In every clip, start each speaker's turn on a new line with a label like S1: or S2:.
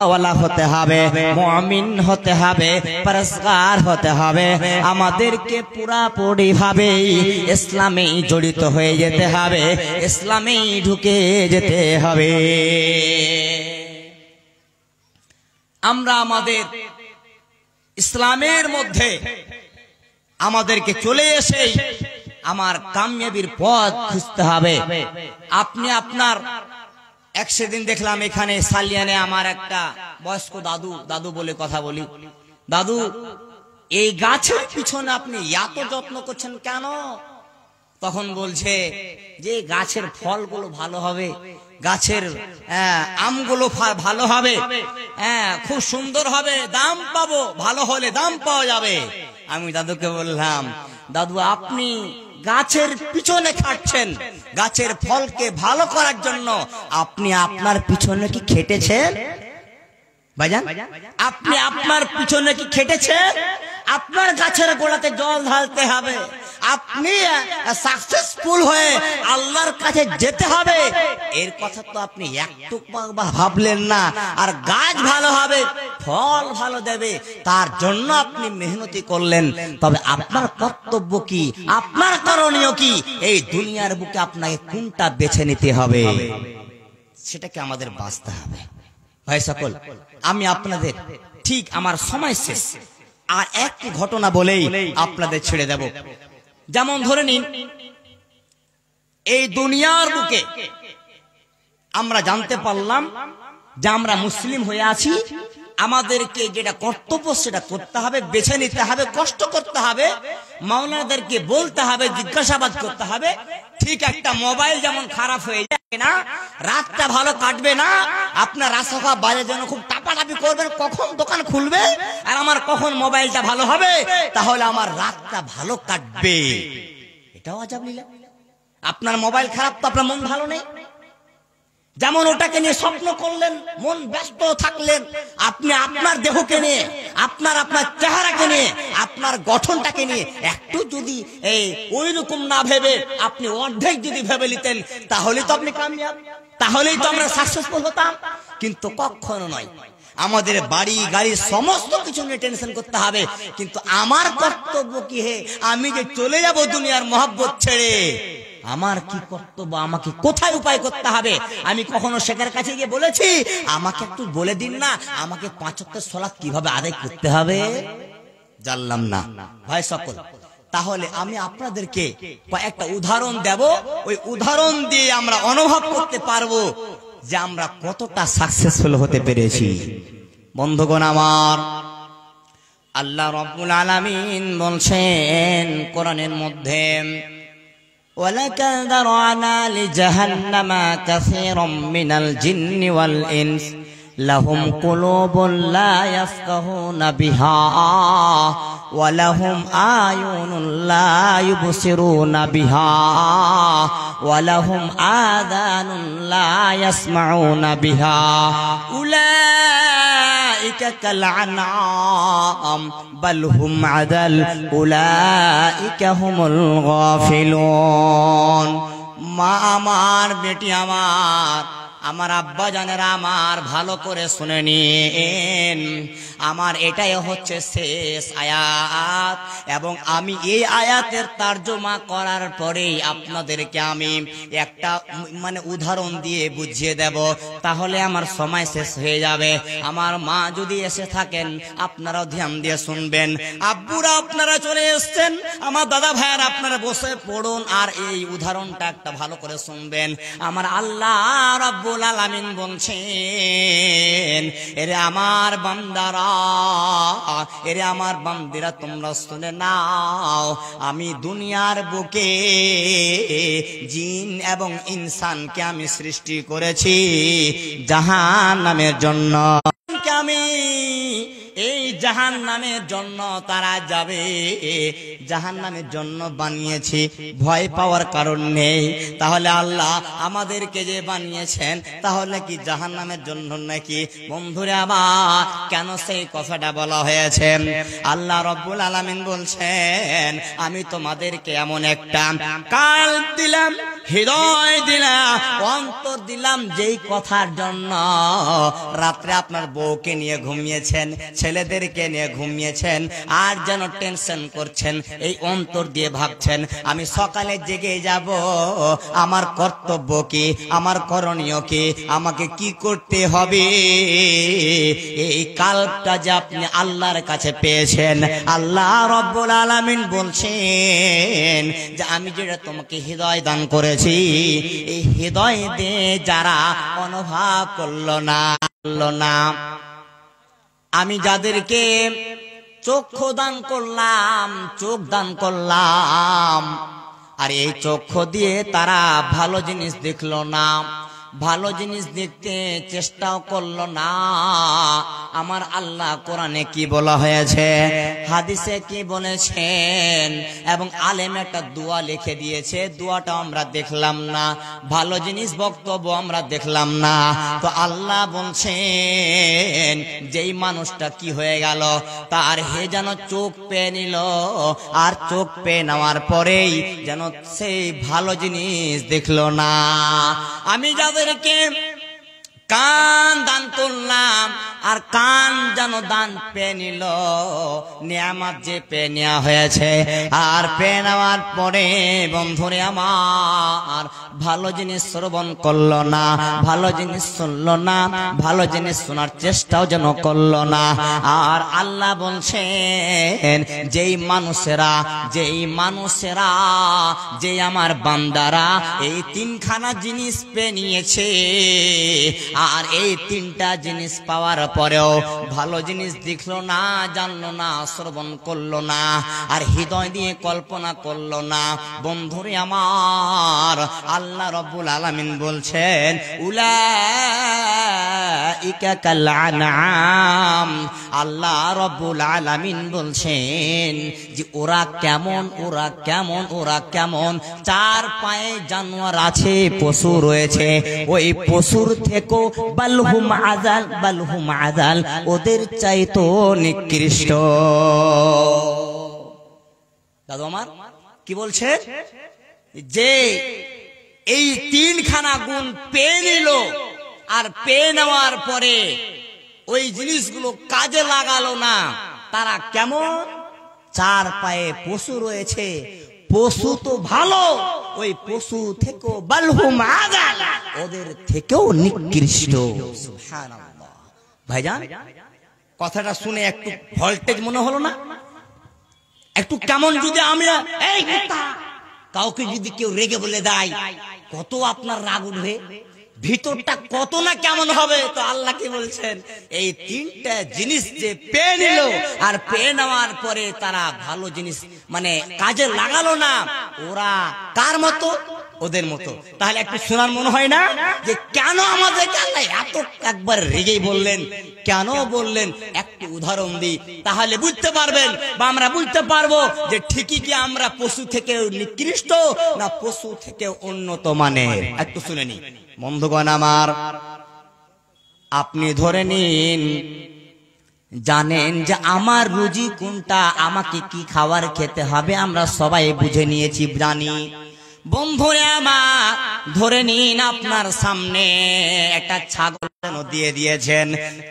S1: ওয়ালা হতে হবে, মুমিন হতে হবে, পরহেজগার হতে হবে। আমাদেরকে পুরাপুরি ভাবে ইসলামে জড়িত হয়ে যেতে হবে, ইসলামে ঢুকে যেতে হবে। আমরা আমাদের ইসলামের মধ্যে আমাদেরকে চলে এসে আমার কামিয়াবির পথ খুঁজতে হবে। আপনি আপনার এক সেদিন দেখলাম এখানে সালিয়ানে আমার একটা বয়স্ক দাদু বলে কথা বলি, দাদু এই গাছের পিছনে আপনি এত যত্ন করছেন কেন? তখন বলছে যে গাছের ফলগুলো ভালো হবে, গাছের আমগুলো ভালো হবে, খুব সুন্দর হবে, দাম পাবো, ভালো হলে দাম পাওয়া যাবে। আমি দাদুকে বললাম, দাদু আপনি গাছের পিছনে খাটছেন, গাছের ফলকে ভালো করার জন্য আপনি আপনার পিছনে কি খেটেছেন? ভাইজান আপনি আপনার পিছনে কি খেটেছেন? আপনার গাছের গোড়াতে জল ঢালতে হবে, আপনি সাকসেসফুল হয়ে আল্লাহর কাছে যেতে হবে। এর কথা তো আপনি একটু ভাবলেন না। আর গাছ ভালো হবে, ফল ভালো দেবে, তার জন্য আপনি মেহনতি করলেন। তবে আপনার কর্তব্য কি, আপনার করণীয় কি, এই দুনিয়ার বুকে আপনাকে কোনটা বেছে নিতে হবে সেটাকে আমাদের বাঁচতে হবে। ভাই সকল, আমি আপনাদের ঠিক আমার সময় শেষ, আর একটি ঘটনা বলেই আপনাদের ছেড়ে দেব। যেমন ধরে নিন, এই দুনিয়ার বুকে আমরা জানতে পারলাম যে আমরা মুসলিম হয়ে আছি, আমাদেরকে যেটা কর্তব্য সেটা করতে হবে, বেছে নিতে হবে, কষ্ট করতে হবে, মাওলানাদেরকে বলতে হবে, জিজ্ঞাসাবাদ করতে হবে। ঠিক একটা মোবাইল যেমন খারাপ হয়ে যায় না, রাতটা ভালো কাটবে না, আপনার রাস্তা বাইরে যেন খুব টাপাটাপি করবেন কখন দোকান খুলবে আর আমার কখন মোবাইলটা ভালো হবে, তাহলে আমার রাতটা ভালো কাটবে। এটাও আজব লীলা। আপনার মোবাইল খারাপ তো আপনার মন ভালো নেই, যেমন ওটাকে নিয়ে স্বপ্ন করলেন, মন ব্যস্ত থাকলেন, আপনি আপনার দেহকে নিয়ে, আপনার চেহারাকে নিয়ে, আপনার গঠনটাকে নিয়ে একটু যদি ওই রকম না ভেবে আপনি অর্ধেক যদি ভেবে নিতেন, তাহলে তো আপনি কামিয়াব, তাহলেই তো আমরা সাকসেসফুল হতাম। কিন্তু কখনো নয়। আমাদের বাড়ি গাড়ি সমস্ত কিছু নিয়ে টেনশন করতে হবে, কিন্তু আমার কর্তব্য কি, হে আমি যে চলে যাব দুনিয়ার মহব্বত ছেড়ে, আমার কি কর্তব্য, আমাকে কোথায় উপায় করতে হবে? আমি কখনো শেখের কাছে গিয়ে বলেছি আমাকে একটু বলে দিন না, আমাকে 5 ওয়াক্তের সালাত কিভাবে আদায় করতে হবে? জানলাম না। ভাই সকল, তাহলে আমি আপনাদেরকে একটা উদাহরণ দেব, ওই উদাহরণ দিয়ে আমরা অনুভব করতে পারবো যে আমরা কতটা সাকসেসফুল হতে পেরেছি। বন্ধুগণ আমার, আল্লাহ রাব্বুল আলামিন বলছেন কোরআনের মধ্যে, ওয়ালাকাদ দারআনা লিজাহান্নামা কাসীরাম মিনাল জিন্নি ওয়াল ইনস লাহুম কুলুবুন লা ইয়াফকাহুনা বিহা ওয়া লাহুম আয়ুনুন লা ইউবসিরুনা বিহা ওয়া লাহুম আযানুন লা ইয়াসমাউনা বিহা উলাইকা কাল আনআম বাল হুম আদাল উলাইকা হুমুল গাফিলুন। মা আমার, বেটি আমার, আমার আব্বা জানেরা আমার, ভালো করে শুনে নিন, আমার এটাই হচ্ছে শেষ আয়াত, এবং আমি এই আয়াতের তরজমা করার পরেই আপনাদেরকে আমি একটা উদাহরণ দিয়ে বুঝিয়ে দেব, তাহলে আমার সময় শেষ হয়ে যাবে। আমার মা যদি এসে থাকেন আপনারাও ধ্যান দিয়ে শুনবেন, আব্বুরা আপনারা চলে এসছেন, আমার দাদা ভাইয়ের আপনারা বসে পড়ুন আর এই উদাহরণটা একটা ভালো করে শুনবেন। আমার আল্লাহ রাব্বুল আলামিন বলছেন, এরে আমার বান্দারা, এরে আমার বান্দিরা, তোমরা শুনে নাও, আমি দুনিয়ার বুকে জিন এবং ইনসানকে আমি সৃষ্টি করেছি জাহান্নামের জন্য। আমি এই জাহান্নামের জন্য তারা যাবে, জাহান্নামের জন্য বানিয়েছি, ভয় পাওয়ার কারণ নেই। তাহলে আল্লাহ আমাদেরকে যে বানিয়েছেন, তাহলে কি জাহান্নামের জন্য নাকি? বন্ধুরা আমার, কেন সেই কথাটা বলা হয়েছে? আল্লাহ রাব্বুল আলামিন বলছেন, আমি তোমাদেরকে এমন একটা কাল দিলাম, হৃদয় দিলাম, অন্তর দিলাম যেই কথার জন্য রাত্রে আপনার বউকে নিয়ে ঘুমিয়েছেন, ছেলেদেরকে নিয়ে ঘুমিয়েছেন, আর যেন টেনশন করছেন, এই অন্তর দিয়ে ভাবছেন আমি সকালে জেগে যাব, আমার কর্তব্য কি, আমার করণীয় কি, আমাকে কি করতে হবে। এই কালটা যে আপনি আল্লাহর কাছে পেয়েছেন, আল্লাহ রাব্বুল আলামিন বলছেন যে আমি যেটা তোমাকে হৃদয় দান করেছি, এই হৃদয় দিয়ে যারা অনুভব করলো না, আমি যাদেরকে চক্ষু দান করলাম, চোখ দান করলাম, আর এই চক্ষু দিয়ে তারা ভালো জিনিস দেখলো না, ভালো জিনিস দেখতে চেষ্টাও করলো না, আমার আল্লাহ কোরআনে কি বলা হয়েছে, হাদিসে কি বলেছেন, এবং আলেম একটা দোয়া লিখে দিয়েছে, দোয়াটা আমরা দেখলাম না, ভালো জিনিস বক্তব্য আমরা দেখলাম না। তো আল্লাহ বলছেন যেই মানুষটা কি হয়ে গেল, তার হে যেন চোখ পেয়ে নিল, আর চোখ পেয়ে নেওয়ার পরেই যেন সেই ভালো জিনিস দেখলো না। আমি যাদেরকে কান দান করলাম, আর কান যেন দান পেয়ে নিল, নিয়ামত যে পেয়ে নেওয়া হয়েছে, আর পেয়ে নেওয়ার পরে বন্ধুরে আমার ভালো জিনিস শ্রবণ করলো না, ভালো জিনিস শুনলো না, ভালো জিনিস শোনার চেষ্টাও যেন করলো না। আর আল্লাহ বলছেন যেই মানুষেরা যে আমার বান্দারা এই তিনখানা জিনিস পেয়ে নিয়েছে, আর এই তিনটা জিনিস পাওয়ার পরেও ভালো জিনিস দেখলো না, জানলো না, শ্রবণ করলো না, আর হৃদয় দিয়ে কল্পনা করলো না, বন্ধুরে আমার আল্লাহ রাব্বুল আলামিন বলছেন উলাইকা কাল আনআম, আল্লাহ রাব্বুল আলামিন বলছেন যে ওরা কেমন চার পায়ে জানোয়ার আছে, পশু রয়েছে, ওই পশুর থেকেও বালহুম আযাল, ওদের চাইতো নিকৃষ্ট। দাদু আমার কি বলছে, যে এই তিনখানা গুণ পেয়ে নিল, আর পেয়ে নেওয়ার পরে ওই জিনিসগুলো কাজে লাগালো না, তারা কেমন, চার পায়ে পশু রয়েছে, পশু তো ভালো, ওই পশু থেকেও বালহুম আযাল, ওদের থেকেও নিকৃষ্ট। সুবহানাল্লাহ। ভাইজান কথাটা শুনে একটু ভোল্টেজ মনে হলো না? একটু কেমন যদি আমি এই কাউকে যদি কেউ রেগে বলে দেয়, কত আপনার রাগ উঠবে, ভিতরটা কত না কেমন হবে। তো আল্লাহ কি বলছেন, এই তিনটা জিনিস যে পেয়ে নিল, আর পেয়ে নেওয়ার পরে তারা ভালো জিনিস মানে কাজে লাগালো না, ওরা কার মতো, ওদের মতো। তাহলে একটু শোনার মনে হয় না যে কেন আমাদেরকে আল্লাহ এত একবার রেগেই বললেন, কেন বললেন, একটু উদাহরণ দিই, তাহলে বুঝতে পারবেন, বা আমরা বুঝতে পারবো যে ঠিকই কি আমরা পশু থেকে নিকৃষ্ট না পশু থেকে উন্নত মানের। একটু শুনে নি বন্ধুগণ আমার, আপনি ধরে নিন জানেন যে আমার রুজি কোনটা, আমাকে কি খাবার খেতে হবে, আমরা সবাই বুঝে নিয়েছি, জানি। বন্ধুরা আমার ধরে নিন আপনার সামনে একটা ছাগল যেন দিয়ে দিয়েছেন,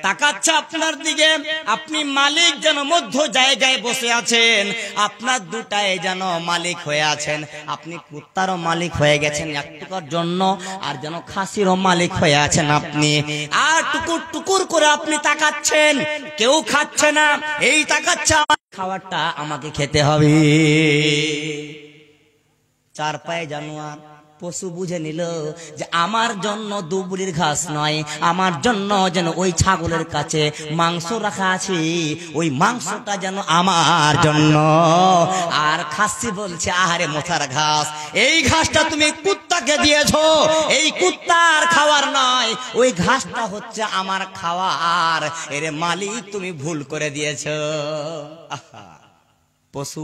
S1: তাকাচ্ছে আপনার দিকে, আপনি মালিক যেন মধ্য জায়গায় বসে আছেন, আপনার দুটাই যেন মালিক হয়ে আছেন, আপনি কুত্তারও মালিক হয়ে গেছেন একটুকার জন্য, আর যেন খাসিরও মালিক হয়ে আছেন আপনি, আর টুকুর টুকুর করে আপনি তাকাচ্ছেন, কেউ খাচ্ছে না, এই তাকাচ্ছে খাবারটা আমাকে খেতে হবে। চার পায়ে জানোয়ার পশু বুঝে নিল যে আমার জন্য দুবুরির ঘাস নয়, আমার জন্য যেন ওই ছাগলের কাছে মাংস রাখা আছে, ওই মাংসটা যেন আমার জন্য। আর খাসি বলছে আহারে মোথার ঘাস, এই ঘাসটা তুমি কুত্তাকে দিয়েছো, এই কুত্তার খাওয়ার নয়, ওই ঘাসটা হচ্ছে আমার খাওয়ার, এর মালিক তুমি ভুল করে দিয়েছো। পশু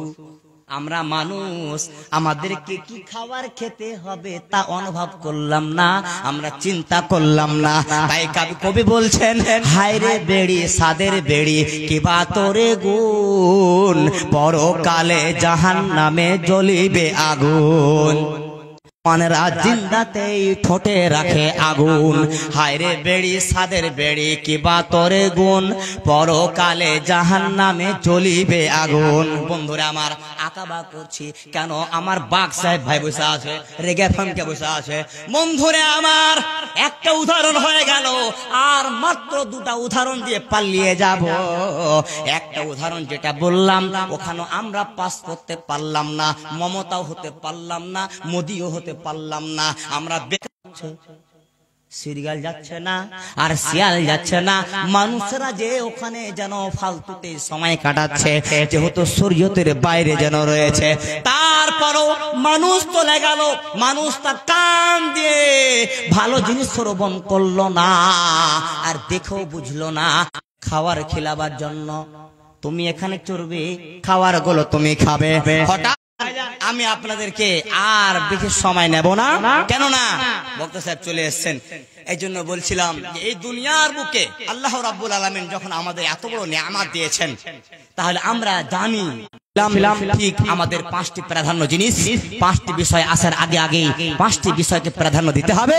S1: আমরা মানুষ, আমাদেরকে কি খাবার খেতে হবে তা অনুভব করলাম না, আমরা চিন্তা করলাম না। তাই কবি বলছেন হায় রে বেড়ি সাদের বেড়ি কিবা তোরে গুণ, পরকালে জাহান্নামে জ্বলিবে আগুন। মানেরা জিন্দাতেই ঠোঁটে রাখে আগুন, হায় রে বেড়ি সাদের বেড়ি কিবা তোরে গুণ, পরকালে জাহান্নামে জ্বলিবে আগুন। বন্ধুরা আমার, আকাবা করছি কেন? আমার বাঘ সাহেব ভাই বসে আছে, রেগে ফমকে বসে আছে। বন্ধুরে আমার, একটা উদাহরণ হয়ে গেল, আর মাত্র দুটা উদাহরণ দিয়ে পালিয়ে যাব। একটা উদাহরণ যেটা বললাম, ওখানে আমরা পাস করতে পারলাম না, মমতাও হতে পারলাম না, মোদিও হতে পারলাম না। আমরা সিরিয়াল যাচ্ছে না আর শিয়াল যাচ্ছে না, মানুষরা যে ওখানে যেন ফালতুতে সময় কাটাচ্ছে, যেহেতু শরীয়তের বাইরে যেন রয়েছে। তারপরও মানুষ চলে গেল, মানুষ তার কান দিয়ে ভালো জিনিস শ্রবণ করলো না, আর দেখেও বুঝলো না। খাওয়ার খিলাবার জন্য তুমি এখানে চড়বে, খাওয়ার গুলো তুমি খাবে। হঠাৎ আমি আপনাদেরকে আর বেশি সময় নেব না, কেননা বক্তা সাহেব চলে এসেছেন। এই জন্য বলছিলাম যে এই দুনিয়ার বুকে আল্লাহ রাব্বুল আলামিন যখন আমাদের এত বড় নিয়ামত দিয়েছেন, তাহলে আমরা জানি ঠিক আমাদের পাঁচটি প্রাধান্য জিনিস, পাঁচটি বিষয় আসার আগে আগে পাঁচটি বিষয়কে প্রাধান্য দিতে হবে।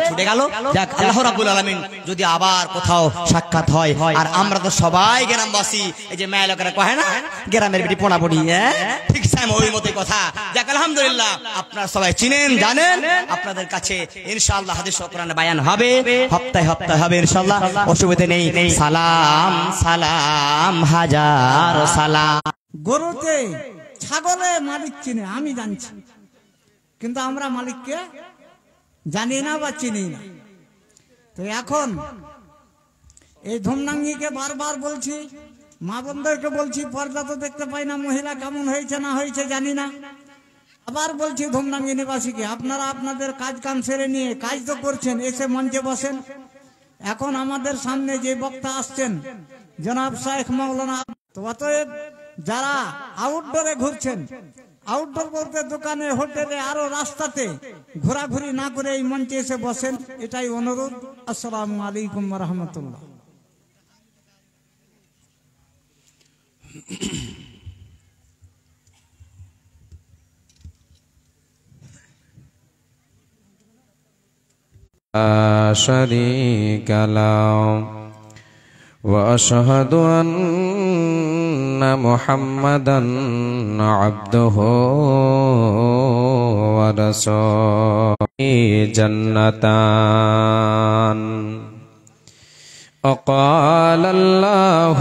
S1: ছুটে গেল, যাক আল্লাহ রাব্বুল আলামিন যদি আবার কোথাও সাক্ষাৎ হয়, আর আমরা তো সবাই গ্রামবাসী, এই যে মেয়ে লোকেরা কয় না গ্রামের বেটি পোনা পড়ি, ঠিক ওই মতোই কথা। যাক আলহামদুলিল্লাহ, আপনারা সবাই চিনেন জানেন, আপনাদের কাছে ইনশাআল্লাহ হাদিস ও কোরআনে বায়ান হবে, হপ্তাহে হপ্তাহে হবে ইনশাআল্লাহ, অসুবিধা নেই। সালাম সালাম হাজার সালাম।
S2: গরুতে ছাগলে মালিক চিনে, আমি জানছি, কিন্তু আমরা মালিককে জানি না বা চিনি না। তো এখন এই ধূমনাঙ্গিকে বারবার বলছি, মা বোনদেরকে বলছি, পর্দা তো দেখতে পাই না, মহিলা কেমন হয়েছে না হয়েছে জানি না। আবার বলছি ধূমনাঙ্গি নিবাসীকে, আপনারা আপনাদের কাজ কাম সেরে নিয়ে, কাজ তো করছেন, এসে মঞ্চে বসেন। এখন আমাদের সামনে যে বক্তা আসছেন জনাব শেখ মাওলানা, তো অতএব যারা আউটডোরে ঘুরছেন, আউটডোর বলতে দোকানে, হোটেলে, আরো রাস্তাতে ঘোরাঘুরি না করে এই মঞ্চে এসে বসেন, এটাই অনুরোধ। আসসালামু আলাইকুম ওয়া রাহমাতুল্লাহ।
S3: شريك له وأشهد أن محمدا عبده ورسوله جنتان وقال الله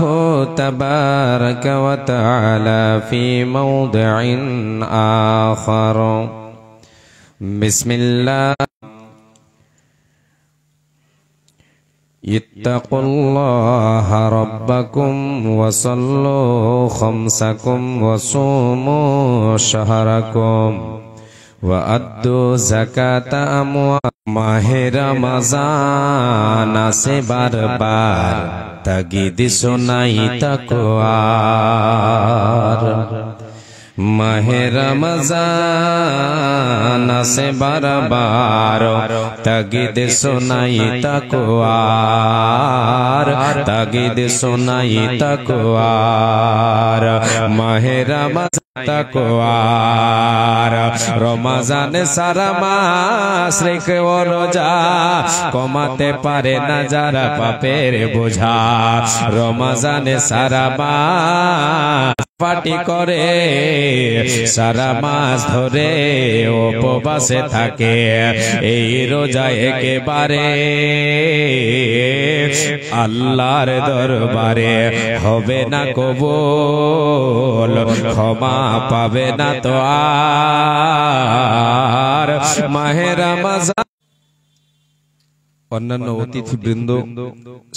S3: تبارك وتعالى في موضع آخر بسم الله اتقوا الله ربكم وصلوا خمسكم وصوموا شهركم وأدوا زكاة أموالكم माह रमज़ान से बार-बार तगीद सुनाई तकवार माह रमज़ान से बार-बार तगीद सुनाई तकवार तगीद सुनाई तकवार माह रमज़ान तकवार रमज़ान सारा मास रेखे ओ रोजा कमाते पारे ना जारा पापेर बोझा रमज़ान सारा मास पाटी करे सारा मास धरे उपवासे थाके এই রোজা একেবারে আল্লাহর দরবারে হবে না কবুল ক্ষমা পাবে না তো আর মাহে রমজান। অন্যান্য অতিথিবৃন্দ,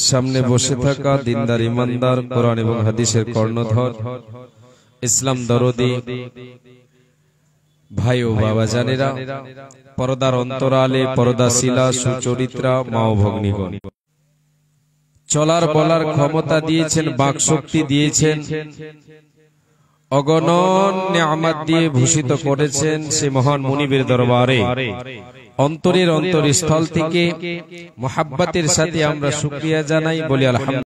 S3: সামনে বসে থাকা দিনদার ইমানদার, কোরআন এবং হাদিসের কর্ণধর, ইসলাম দরদি ভাই ও বাবা জানেরা, পর্দার অন্তরালে পর্দাশীলা সুচরিত্রা মা ও ভগ্নীগণ, চলার বলার ক্ষমতা দিয়েছেন, বাক শক্তি দিয়েছেন, অগণন নিয়ামত দিয়ে ভূষিত করেছেন। সে মহান মুনিবের দরবারে অন্তরের অন্তরস্থল থেকে মুহাব্বতের সাথে আমরা শুকরিয়া জানাই, বলি আলহামদুলিল্লাহ।